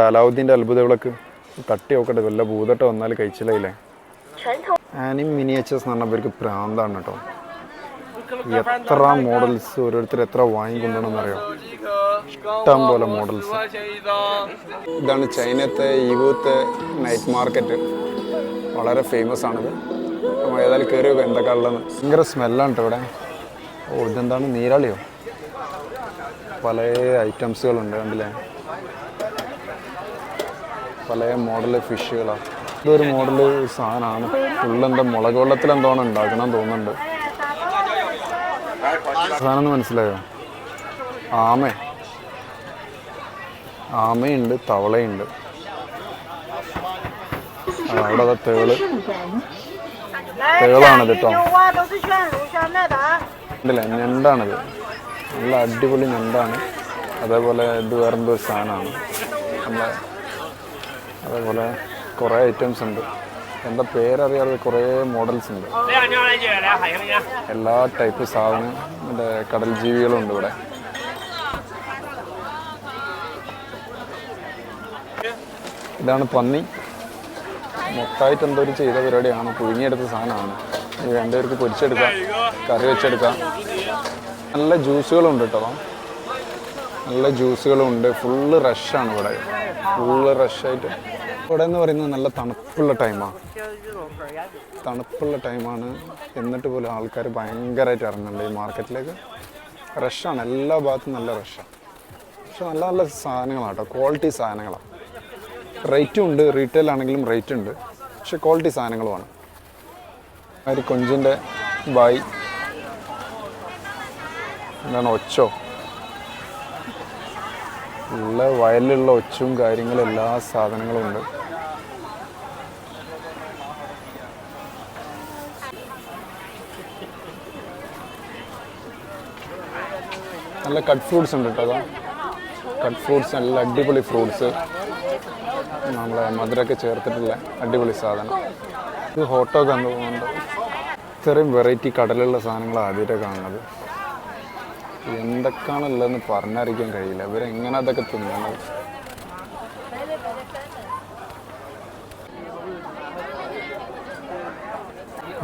അലാവുദ്ദീൻ്റെ അത്ഭുത വിളക്ക് തട്ടി നോക്കട്ടെ, വല്ല ഭൂതട്ട വന്നാൽ കഴിച്ചില്ലേ. ആനിം മിനിയേച്ചേഴ്സ് എന്ന് പറഞ്ഞാൽ ഇവർക്ക് പ്രാന്താണ് കേട്ടോ. എത്ര മോഡൽസ് ഓരോരുത്തർ എത്ര വാങ്ങിക്കൊണ്ടുവന്നെന്നറിയോ, ഇഷ്ടം പോലെ മോഡൽസ്. ഇതാണ് ചൈനത്തെ യൂത്ത് നൈറ്റ് മാർക്കറ്റ്, വളരെ ഫേമസ് ആണിത്. നമ്മൾ ഏതായാലും കയറി വെക്കുക എന്തൊക്കെ ഉള്ളതെന്ന്. ഭയങ്കര സ്മെല്ലാണ് കേട്ടോ ഇവിടെ. ഓ, ഇതെന്താണ് നീരാളിയോ? പല ഐറ്റംസുകളുണ്ട് കണ്ടില്ലേ, പല മോഡൽ ഫിഷുകളാണ്. ഇതൊരു മോഡൽ സാധനമാണ്, ഫുള്ളെന്താ മുളക് വെള്ളത്തിലെന്തോണം ഉണ്ടാക്കണം തോന്നുന്നുണ്ട്. സാധനം മനസ്സിലായോ? ആമയുണ്ട്, തവളയുണ്ട്. അവിടെ അത് തേളാണിത് കേട്ടോ. ഉണ്ടല്ലേ, ഞണ്ടാണിത്, നല്ല അടിപൊളി ഞണ്ടാണ്. അതേപോലെ ഇത് വേറെന്തോ ഒരു സാധനമാണ് നമ്മളെ. അതേപോലെ കുറേ ഐറ്റംസ് ഉണ്ട്, എന്താ പേരറിയാതെ കുറേ മോഡൽസ് ഉണ്ട്. എല്ലാ ടൈപ്പ് സാധനം മറ്റേ കടൽ ജീവികളും ഉണ്ട് ഇവിടെ. ഇതാണ് പന്നി. മൊത്തമായിട്ട് എന്തോ ഒരു ചെയ്ത പരിപാടിയാണ്, പുഴുങ്ങിയെടുത്ത സാധനമാണ്. വേണ്ടവർക്ക് പൊരിച്ചെടുക്കാം, കറി വെച്ചെടുക്കാം. നല്ല ജ്യൂസുകളുണ്ട് കേട്ടോ, നല്ല ജ്യൂസുകളുണ്ട്. ഫുള്ള് റഷാണ് ഇവിടെ, ഫുള്ള് റഷായിട്ട്. ഇവിടെ എന്ന് പറയുന്നത് നല്ല തണുപ്പുള്ള ടൈമാണ്. എന്നിട്ട് പോലും ആൾക്കാർ ഭയങ്കരമായിട്ട് ഇറങ്ങുന്നുണ്ട് ഈ മാർക്കറ്റിലേക്ക്. റഷാണ്, എല്ലാ ഭാഗത്തും നല്ല റഷാണ്. പക്ഷെ നല്ല നല്ല സാധനങ്ങളാണ് കേട്ടോ, ക്വാളിറ്റി സാധനങ്ങളാണ്. റേറ്റും ഉണ്ട്, റീറ്റെയിൽ ആണെങ്കിലും റേറ്റ് ഉണ്ട്, പക്ഷെ ക്വാളിറ്റി സാധനങ്ങളുമാണ്. ഒരു കൊഞ്ചിൻ്റെ ബായ്, എന്താണ് ഒച്ചോ, ഉള്ള വയലിലുള്ള ഒച്ചും കാര്യങ്ങളും എല്ലാ സാധനങ്ങളും ഉണ്ട്. നല്ല കട്ട് ഫ്രൂട്ട്സ് ഉണ്ട് കേട്ടോ. അതാ കട്ട് ഫ്രൂട്ട്സ്, നല്ല അടിപൊളി ഫ്രൂട്ട്സ്, നമ്മളെ മധുരമൊക്കെ ചേർത്തിട്ടുള്ള അടിപൊളി സാധനം. ഇത് ഹോട്ടൊക്കെ എന്ന് തോന്നുന്നുണ്ട്. ഇത്രയും വെറൈറ്റി കടലുള്ള സാധനങ്ങൾ ആദ്യമായിട്ട് കാണുന്നത്. എന്തൊക്കെയാണുള്ളതെന്ന് പറഞ്ഞറിയിക്കാൻ കഴിയില്ല, ഇവരെങ്ങനെ അതൊക്കെ തിന്നണത്.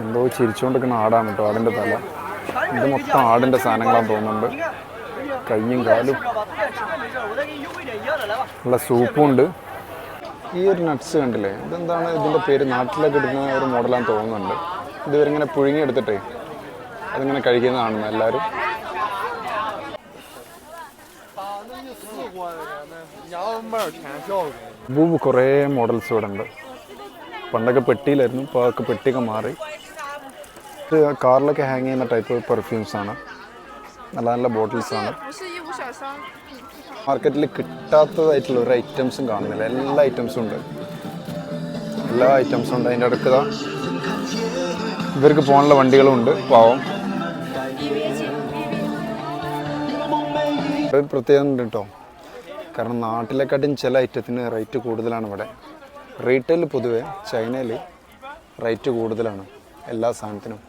എന്തോ ചിരിച്ചുകൊണ്ടിരിക്കുന്ന ആടാണ് കേട്ടോ, ആടിൻ്റെ തല. ഇത് മൊത്തം ആടിൻ്റെ സാധനങ്ങളാണെന്ന് തോന്നുന്നുണ്ട്. കയ്യും കാലും ഉള്ള സൂപ്പും ഉണ്ട്. ഈ ഒരു നട്ട്സ് കണ്ടില്ലേ, ഇതെന്താണ് ഇതിൻ്റെ പേര്? നാട്ടിലൊക്കെ ഇടുന്ന ഒരു മോഡലാന്ന് തോന്നുന്നുണ്ട്. ഇതിവരിങ്ങനെ പുഴുങ്ങിയെടുത്തിട്ടേ അതിങ്ങനെ കഴിക്കുന്നതാണ് എല്ലാവരും. ബൂബ് കുറേ മോഡൽസ് ഇവിടെ ഉണ്ട്. പണ്ടൊക്കെ പെട്ടിയിലായിരുന്നു, ഇപ്പോൾ അതൊക്കെ പെട്ടിയൊക്കെ മാറി. ഇത് കാറിലൊക്കെ ഹാങ് ചെയ്യുന്ന ടൈപ്പ് പെർഫ്യൂംസാണ്, നല്ല നല്ല ബോട്ടിൽസാണ്. മാർക്കറ്റിൽ കിട്ടാത്തതായിട്ടുള്ള ഒരു ഐറ്റംസും കാണുന്നില്ല, എല്ലാ ഐറ്റംസും ഉണ്ട്, എല്ലാ ഐറ്റംസും ഉണ്ട്. അതിൻ്റെ അടുത്ത് ഇവർക്ക് പോകാനുള്ള വണ്ടികളും ഉണ്ട്. പാവം ഒരു പ്രത്യേകത ഉണ്ട് കേട്ടോ, കാരണം നാട്ടിലെക്കാട്ടും ചില ഐറ്റത്തിന് റേറ്റ് കൂടുതലാണ് ഇവിടെ. റീറ്റെയിൽ പൊതുവെ ചൈനയിൽ റേറ്റ് കൂടുതലാണ് എല്ലാ സാധനത്തിനും.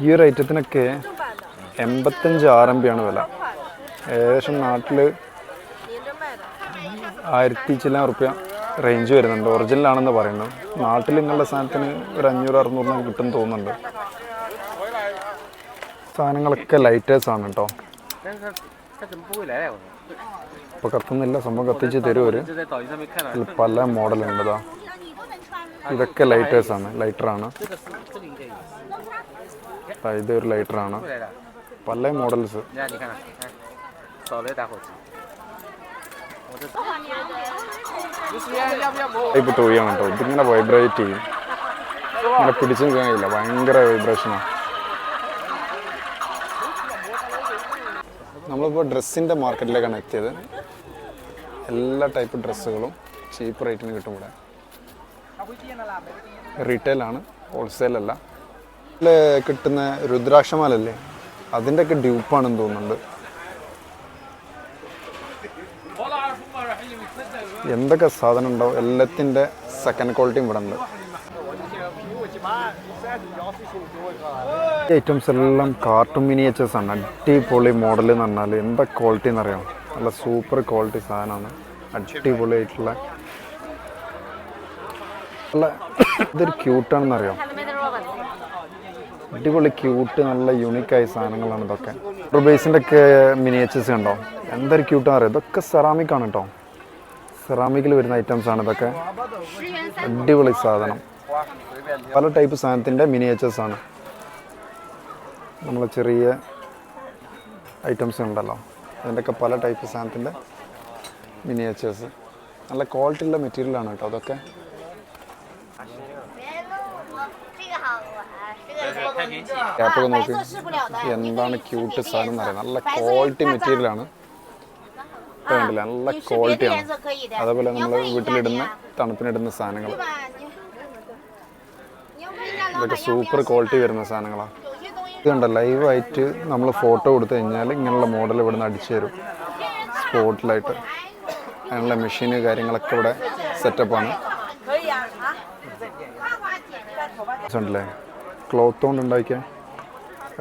ഈ ഒരു ഐറ്റത്തിനൊക്കെ 85 RMB ആണ് വില. ഏകദേശം നാട്ടിൽ 1000 ചില റുപ്യ റേഞ്ച് വരുന്നുണ്ട്. ഒറിജിനലാണെന്ന് പറയുന്നത്. നാട്ടിൽ നിങ്ങളുടെ സാധനത്തിന് ഒരു 500-600 കിട്ടും തോന്നുന്നുണ്ട്. സാധനങ്ങളൊക്കെ ലൈറ്റേഴ്സാണ് കേട്ടോ. ഇപ്പോൾ കത്തുന്നില്ല, സംഭവം കത്തിച്ച് തരുവര്. അതിൽ പല മോഡലുണ്ടതാ. ഇതൊക്കെ ലൈറ്റേഴ്സാണ്, ലൈറ്ററാണ്. ഇതൊരു ലൈറ്ററാണ്, പല മോഡൽസ്. ടൈപ്പ് ടോയാണ് കേട്ടോ. ഇതിങ്ങനെ വൈബ്രേറ്റ് ചെയ്യും, ഇങ്ങനെ പിടിച്ചും കഴിയില്ല, ഭയങ്കര വൈബ്രേഷനാണ്. നമ്മളിപ്പോൾ ഡ്രസ്സിൻ്റെ മാർക്കറ്റിലേക്കാണ് എത്തിയത്. എല്ലാ ടൈപ്പ് ഡ്രസ്സുകളും ചീപ്പ് റേറ്റിന് കിട്ടും ഇവിടെ. റീറ്റെയിലാണ്, ഹോൾസെയിലല്ല. ഇതിൽ കിട്ടുന്ന രുദ്രാക്ഷമാലല്ലേ, അതിൻ്റെയൊക്കെ ഡ്യൂപ്പാണെന്ന് തോന്നുന്നുണ്ട്. എന്തൊക്കെ സാധനം ഉണ്ടാവും, എല്ലാത്തിൻ്റെ സെക്കൻഡ് ക്വാളിറ്റിയും ഇവിടെ ഉണ്ട്. ഈ ഐറ്റംസ് എല്ലാം കാർട്ടൂൺ മിനിയേച്ചേഴ്സാണ്. അടിപൊളി മോഡൽ എന്ന് പറഞ്ഞാൽ എന്താ ക്വാളിറ്റി എന്നറിയാം, നല്ല സൂപ്പർ ക്വാളിറ്റി സാധനമാണ്. അടിപൊളിയായിട്ടുള്ള നല്ല ഇതൊരു ക്യൂട്ടാണെന്നറിയോ, അടിപൊളി ക്യൂട്ട് നല്ല യൂണിക്കായ സാധനങ്ങളാണ് ഇതൊക്കെ. റുബേസിൻ്റെ ഒക്കെ മിനിയേച്ചേഴ്സ് കണ്ടോ, എന്തൊരു ക്യൂട്ടാണെന്ന് അറിയാം. ഇതൊക്കെ സെറാമിക്കാണ് കേട്ടോ, സെറാമിക്കിൽ വരുന്ന ഐറ്റംസ് ആണ് ഇതൊക്കെ. അടിപൊളി സാധനം, പല ടൈപ്പ് സാധനത്തിൻ്റെ മിനിയേച്ചേഴ്സ് ആണ്. നമ്മൾ ചെറിയ ഐറ്റംസ് ഉണ്ടല്ലോ, അതിൻ്റെയൊക്കെ പല ടൈപ്പ് സാധനത്തിൻ്റെ മിനിയേച്ചേഴ്സ്. നല്ല ക്വാളിറ്റിയുള്ള മെറ്റീരിയലാണ് കേട്ടോ അതൊക്കെ. ക്യാപ്പൊക്കെ നോക്കി, എന്താണ് ക്യൂട്ട് സാധനം എന്ന് പറയുന്നത്. നല്ല ക്വാളിറ്റി മെറ്റീരിയലാണ്. ഇപ്പം കണ്ടില്ല, നല്ല ക്വാളിറ്റിയാണ്. അതേപോലെ നമ്മൾ വീട്ടിലിടുന്ന തണുപ്പിനിടുന്ന സാധനങ്ങൾ, ഇതൊക്കെ സൂപ്പർ ക്വാളിറ്റി വരുന്ന സാധനങ്ങളാണ്. ഇത് കണ്ട ലൈവായിട്ട് നമ്മൾ ഫോട്ടോ കൊടുത്തു കഴിഞ്ഞാൽ ഇങ്ങനെയുള്ള മോഡൽ ഇവിടെ നിന്ന് അടിച്ചു തരും സ്പോട്ടിലായിട്ട്. അതിനുള്ള മെഷീന് കാര്യങ്ങളൊക്കെ ഇവിടെ സെറ്റപ്പാണ്. ഉണ്ടല്ലേ, ക്ലോത്ത് കൊണ്ട് ഉണ്ടാക്കിയ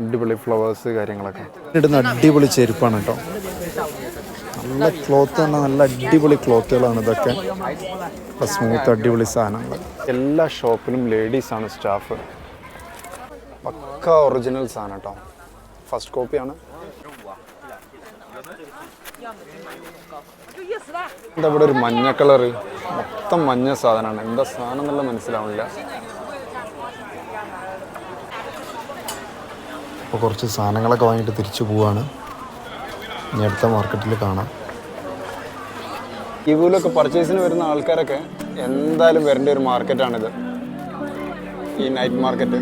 അടിപൊളി ഫ്ലവേഴ്സ് കാര്യങ്ങളൊക്കെ ഇടുന്ന അടിപൊളി ചെരുപ്പാണ് കേട്ടോ. നല്ല ക്ലോത്ത് തന്നെ, നല്ല അടിപൊളി ക്ലോത്തുകളാണ് ഇതൊക്കെ. സ്മൂത്ത് അടിപൊളി സാധനങ്ങൾ. എല്ലാ ഷോപ്പിലും ലേഡീസാണ് സ്റ്റാഫ്. പക്ക ഒറിജിനൽ സാധനം കേട്ടോ, ഫസ്റ്റ് കോപ്പിയാണ്. എന്താ ഇവിടെ ഒരു മഞ്ഞ കളറ്, മൊത്തം മഞ്ഞ സാധനമാണ്. എന്താ സാധനം എന്നുള്ള മനസ്സിലാവില്ല. അപ്പോൾ കുറച്ച് സാധനങ്ങളൊക്കെ വാങ്ങിയിട്ട് തിരിച്ചു പോവാണ്. ഇനി അടുത്ത മാർക്കറ്റിൽ കാണാം. ഇവയിലൊക്കെ പർച്ചേസിന് വരുന്ന ആൾക്കാരൊക്കെ എന്തായാലും വരേണ്ട ഒരു മാർക്കറ്റാണിത്, ഈ നൈറ്റ് മാർക്കറ്റ്.